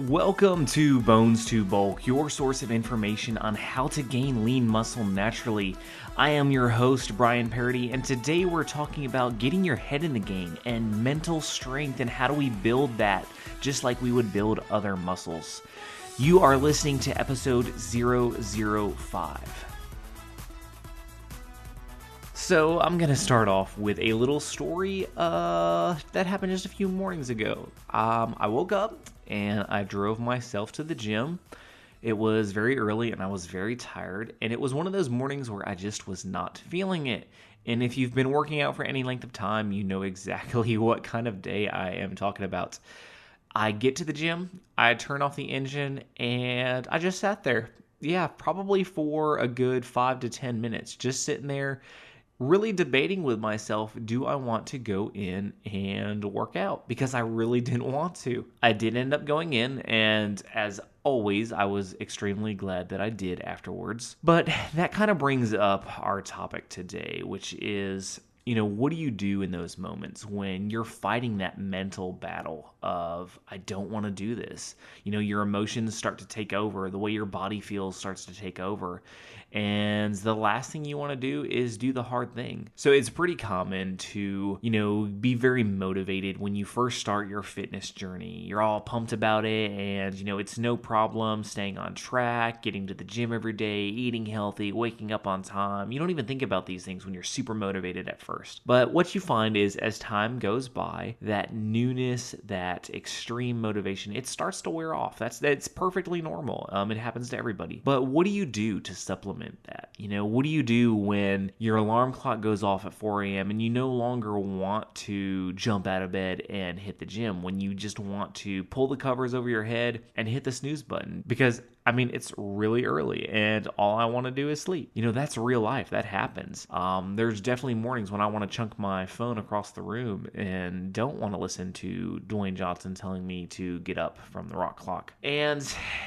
Welcome to Bones to Bulk, your source of information on how to gain lean muscle naturally. I am your host, Brian Parody, and today we're talking about getting your head in the game and mental strength and how do we build that just like we would build other muscles. You are listening to episode 005. So I'm going to start off with a little story that happened just a few mornings ago. I woke up and I drove myself to the gym. It was very early and I was very tired, and it was one of those mornings where I just was not feeling it. And if you've been working out for any length of time, you know exactly what kind of day I am talking about. I get to the gym, I turn off the engine, and I just sat there. Yeah, probably for a good 5 to 10 minutes, just sitting there really debating with myself, do I want to go in and work out? Because I really didn't want to. I did end up going in, and as always, I was extremely glad that I did afterwards. But that kind of brings up our topic today, which is, what do you do in those moments when you're fighting that mental battle of, I don't want to do this? Your emotions start to take over. The way your body feels starts to take over. And the last thing you want to do is do the hard thing. So it's pretty common to, be very motivated when you first start your fitness journey. You're all pumped about it and, it's no problem staying on track, getting to the gym every day, eating healthy, waking up on time. You don't even think about these things when you're super motivated at first. But what you find is as time goes by, that newness, that extreme motivation, it starts to wear off. That's perfectly normal. It happens to everybody. But what do you do to supplement that? What do you do when your alarm clock goes off at 4 a.m. and you no longer want to jump out of bed and hit the gym, when you just want to pull the covers over your head and hit the snooze button? Because it's really early and all I want to do is sleep. That's real life. That happens. There's definitely mornings when I want to chunk my phone across the room and don't want to listen to Dwayne Johnson telling me to get up from the rock clock. And,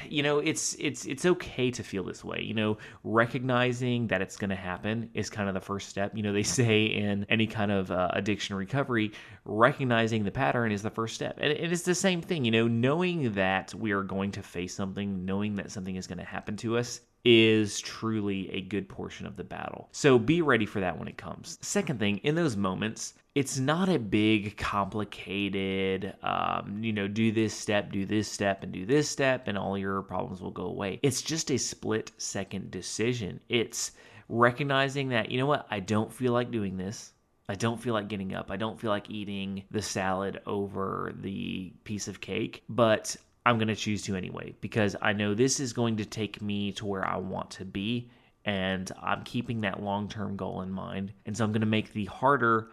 it's okay to feel this way. Recognizing that it's going to happen is kind of the first step. They say in any kind of addiction recovery, recognizing the pattern is the first step. And it's the same thing, knowing that we are going to face something, knowing that something is going to happen to us is truly a good portion of the battle. So be ready for that when it comes. Second thing, in those moments, it's not a big, complicated, do this step, and do this step, and all your problems will go away. It's just a split-second decision. It's recognizing that, I don't feel like doing this. I don't feel like getting up. I don't feel like eating the salad over the piece of cake, but I'm going to choose to anyway, because I know this is going to take me to where I want to be, and I'm keeping that long-term goal in mind. And so I'm going to make the harder,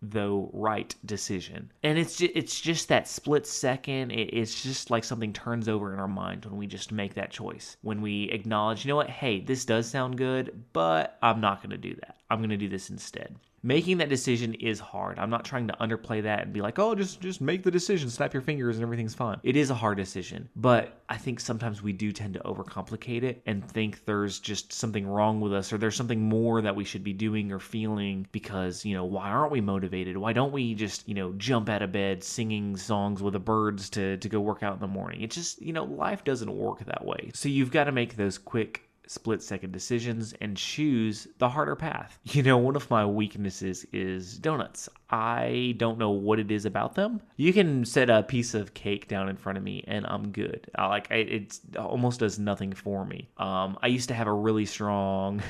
though right decision. And it's just that split second. It's just like something turns over in our mind when we just make that choice. When we acknowledge, hey, this does sound good, but I'm not going to do that. I'm going to do this instead. Making that decision is hard. I'm not trying to underplay that and be like, oh, just make the decision, snap your fingers and everything's fine. It is a hard decision, but I think sometimes we do tend to overcomplicate it and think there's just something wrong with us, or there's something more that we should be doing or feeling because, why aren't we motivated? Why don't we just, jump out of bed singing songs with the birds to go work out in the morning? It just, life doesn't work that way. So you've got to make those quick split-second decisions and choose the harder path. One of my weaknesses is donuts. I don't know what it is about them. You can set a piece of cake down in front of me and I'm good. It almost does nothing for me. I used to have a really strong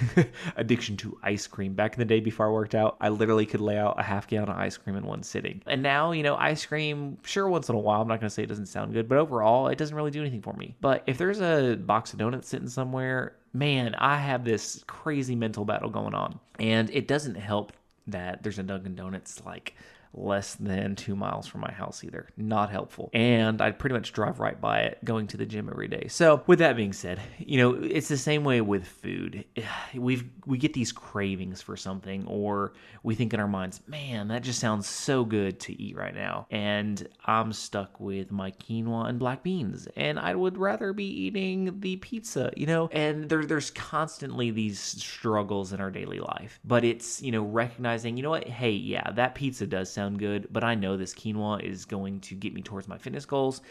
addiction to ice cream. Back in the day before I worked out, I literally could lay out a half gallon of ice cream in one sitting. And now, ice cream, sure, once in a while, I'm not going to say it doesn't sound good, but overall, it doesn't really do anything for me. But if there's a box of donuts sitting somewhere, man, I have this crazy mental battle going on. And it doesn't help that there's a Dunkin' Donuts like less than 2 miles from my house either. Not helpful. And I'd pretty much drive right by it going to the gym every day. So with that being said, it's the same way with food. We get these cravings for something, or we think in our minds, man, that just sounds so good to eat right now. And I'm stuck with my quinoa and black beans, and I would rather be eating the pizza, and there's constantly these struggles in our daily life. But it's, recognizing, what, hey, yeah, that pizza does sound good, but I know this quinoa is going to get me towards my fitness goals,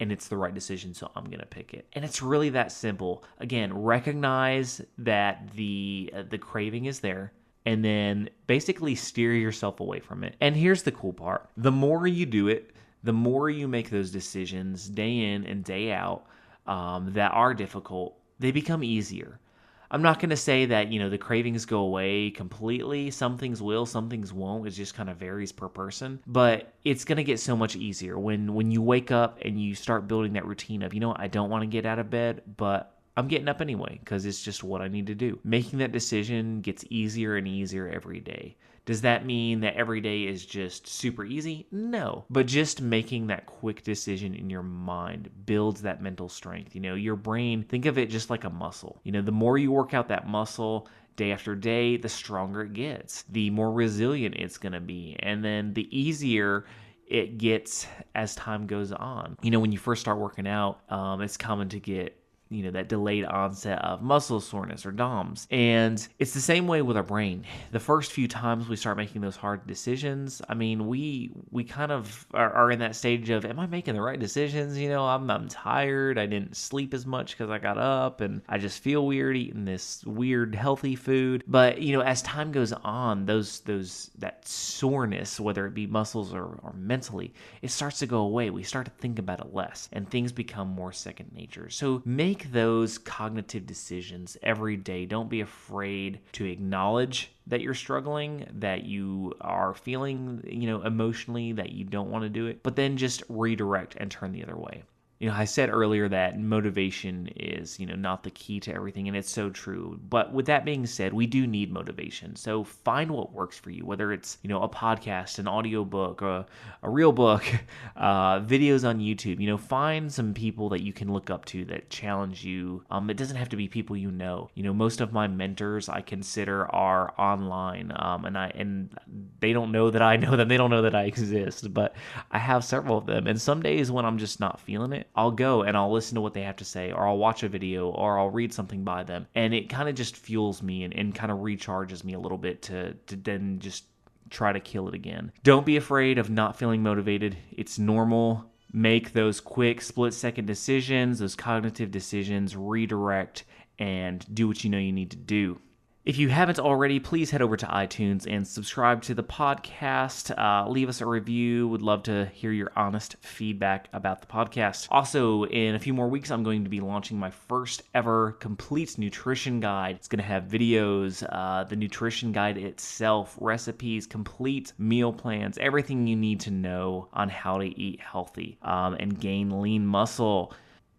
and it's the right decision, so I'm going to pick it. And it's really that simple. Again, recognize that the craving is there, and then basically steer yourself away from it. And here's the cool part. The more you do it, the more you make those decisions day in and day out that are difficult, they become easier. I'm not going to say that, the cravings go away completely. Some things will, some things won't. It just kind of varies per person. But it's going to get so much easier when you wake up and you start building that routine of, I don't want to get out of bed, but I'm getting up anyway because it's just what I need to do. Making that decision gets easier and easier every day. Does that mean that every day is just super easy? No. But just making that quick decision in your mind builds that mental strength. Your brain, think of it just like a muscle. The more you work out that muscle day after day, the stronger it gets, the more resilient it's going to be. And then the easier it gets as time goes on. When you first start working out, it's common to get that delayed onset of muscle soreness or DOMS. And it's the same way with our brain. The first few times we start making those hard decisions, we kind of are in that stage of, am I making the right decisions? I'm tired. I didn't sleep as much because I got up and I just feel weird eating this weird healthy food. But, as time goes on, that soreness, whether it be muscles or mentally, it starts to go away. We start to think about it less and things become more second nature. So make those cognitive decisions every day. Don't be afraid to acknowledge that you're struggling, that you are feeling, emotionally that you don't want to do it, but then just redirect and turn the other way. I said earlier that motivation is, not the key to everything, and it's so true. But with that being said, we do need motivation. So find what works for you, whether it's, a podcast, an audiobook, a real book, videos on YouTube. Find some people that you can look up to that challenge you. It doesn't have to be people most of my mentors I consider are online, and they don't know that I know them. They don't know that I exist, but I have several of them. And some days when I'm just not feeling it, I'll go and I'll listen to what they have to say, or I'll watch a video, or I'll read something by them. And it kind of just fuels me and kind of recharges me a little bit to then just try to kill it again. Don't be afraid of not feeling motivated. It's normal. Make those quick split-second decisions, those cognitive decisions, redirect, and do what you know you need to do. If you haven't already, please head over to iTunes and subscribe to the podcast. Leave us a review. Would love to hear your honest feedback about the podcast. Also, in a few more weeks, I'm going to be launching my first ever complete nutrition guide. It's going to have videos, the nutrition guide itself, recipes, complete meal plans, everything you need to know on how to eat healthy and gain lean muscle.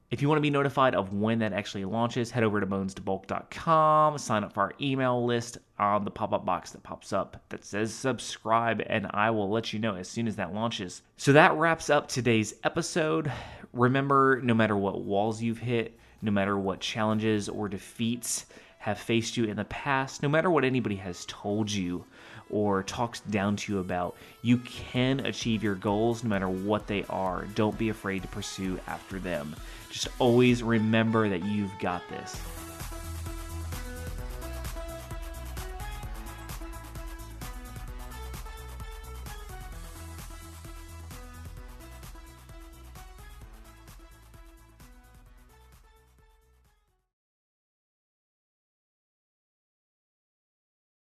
If you want to be notified of when that actually launches, head over to bones2bulk.com, sign up for our email list on the pop-up box that pops up that says subscribe, and I will let you know as soon as that launches. So that wraps up today's episode. Remember, no matter what walls you've hit, no matter what challenges or defeats have faced you in the past, no matter what anybody has told you or talked down to you about, you can achieve your goals no matter what they are. Don't be afraid to pursue after them. Just always remember that you've got this.